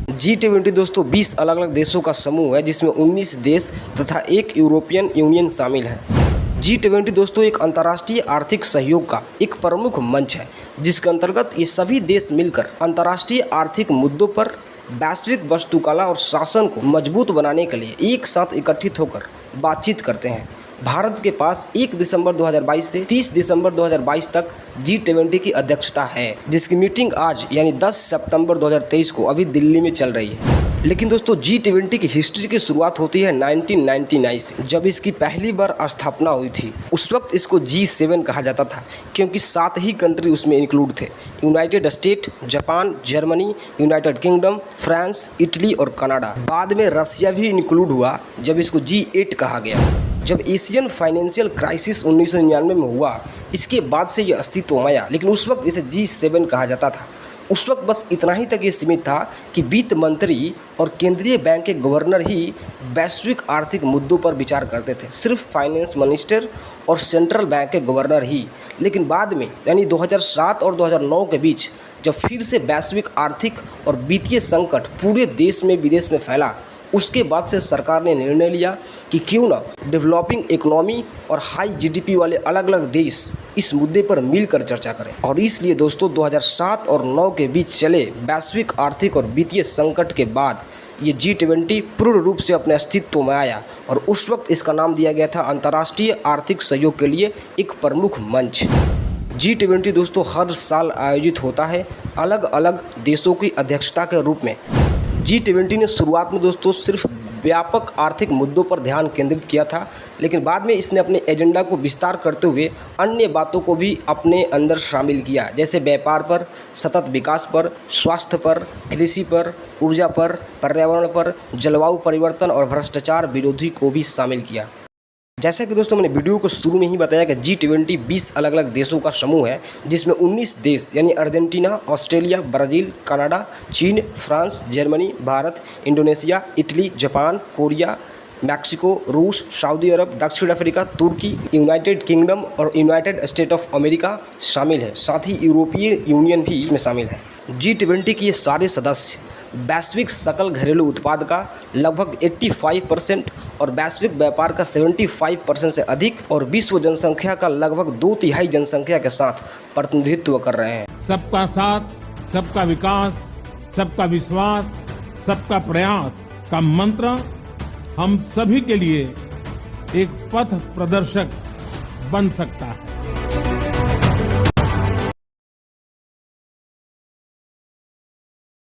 G20 दोस्तों 20 अलग अलग देशों का समूह है जिसमें 19 देश तथा एक यूरोपियन यूनियन शामिल है। G20 दोस्तों एक अंतर्राष्ट्रीय आर्थिक सहयोग का एक प्रमुख मंच है जिसके अंतर्गत ये सभी देश मिलकर अंतर्राष्ट्रीय आर्थिक मुद्दों पर वैश्विक वास्तुकला और शासन को मजबूत बनाने के लिए एक साथ इकट्ठित होकर बातचीत करते हैं। भारत के पास 1 दिसंबर 2022 से 30 दिसंबर 2022 तक G20 की अध्यक्षता है, जिसकी मीटिंग आज यानी 10 सितंबर 2023 को अभी दिल्ली में चल रही है। लेकिन दोस्तों G20 की हिस्ट्री की शुरुआत होती है 1999 से, जब इसकी पहली बार स्थापना हुई थी। उस वक्त इसको G7 कहा जाता था क्योंकि 7 ही कंट्री उसमें इंक्लूड थे: United state, Japan, Germany, United kingdom, France, Italy और कनाडा। बाद में रसिया भी इंक्लूड हुआ जब इसको G8 कहा गया। जब एशियन फाइनेंशियल क्राइसिस 1999 में हुआ, इसके बाद से ये अस्तित्व में आया, लेकिन उस वक्त इसे G7 कहा जाता था। उस वक्त बस इतना ही तक ये सीमित था कि वित्त मंत्री और केंद्रीय बैंक के गवर्नर ही वैश्विक आर्थिक मुद्दों पर विचार करते थे, सिर्फ फाइनेंस मिनिस्टर और सेंट्रल बैंक के गवर्नर ही। लेकिन बाद में यानी 2007 और 2009 के बीच जब फिर से वैश्विक आर्थिक और वित्तीय संकट पूरे देश में विदेश में फैला, उसके बाद से सरकार ने निर्णय लिया कि क्यों ना डेवलपिंग इकोनॉमी और हाई जीडीपी वाले अलग अलग देश इस मुद्दे पर मिलकर चर्चा करें। और इसलिए दोस्तों 2007 और 2009 के बीच चले वैश्विक आर्थिक और वित्तीय संकट के बाद ये G20 पूर्ण रूप से अपने अस्तित्व में आया और उस वक्त इसका नाम दिया गया था अंतर्राष्ट्रीय आर्थिक सहयोग के लिए एक प्रमुख मंच। G20 दोस्तों हर साल आयोजित होता है अलग अलग देशों की अध्यक्षता के रूप में। G20 ने शुरुआत में दोस्तों सिर्फ व्यापक आर्थिक मुद्दों पर ध्यान केंद्रित किया था, लेकिन बाद में इसने अपने एजेंडा को विस्तार करते हुए अन्य बातों को भी अपने अंदर शामिल किया, जैसे व्यापार पर, सतत विकास पर, स्वास्थ्य पर, कृषि पर, ऊर्जा पर, पर्यावरण पर, जलवायु परिवर्तन और भ्रष्टाचार विरोधी को भी शामिल किया। जैसा कि दोस्तों मैंने वीडियो को शुरू में ही बताया कि G20 20 अलग अलग देशों का समूह है जिसमें 19 देश यानी अर्जेंटीना, ऑस्ट्रेलिया, ब्राज़ील, कनाडा, चीन, France, Germany, Bharat, Indonesia, Italy, Japan, Korea, Mexico, रूस, सऊदी अरब, दक्षिण अफ्रीका, तुर्की, यूनाइटेड किंगडम और यूनाइटेड स्टेट ऑफ अमेरिका शामिल है। साथ ही यूरोपीय यूनियन भी इसमें शामिल है। G20 के ये सारे सदस्य वैश्विक सकल घरेलू उत्पाद का लगभग 85% और वैश्विक व्यापार का 75% से अधिक और विश्व जनसंख्या का लगभग 2/3 जनसंख्या के साथ प्रतिनिधित्व कर रहे हैं। सबका साथ, सबका विकास, सबका विश्वास, सबका प्रयास का मंत्र हम सभी के लिए एक पथ प्रदर्शक बन सकता है।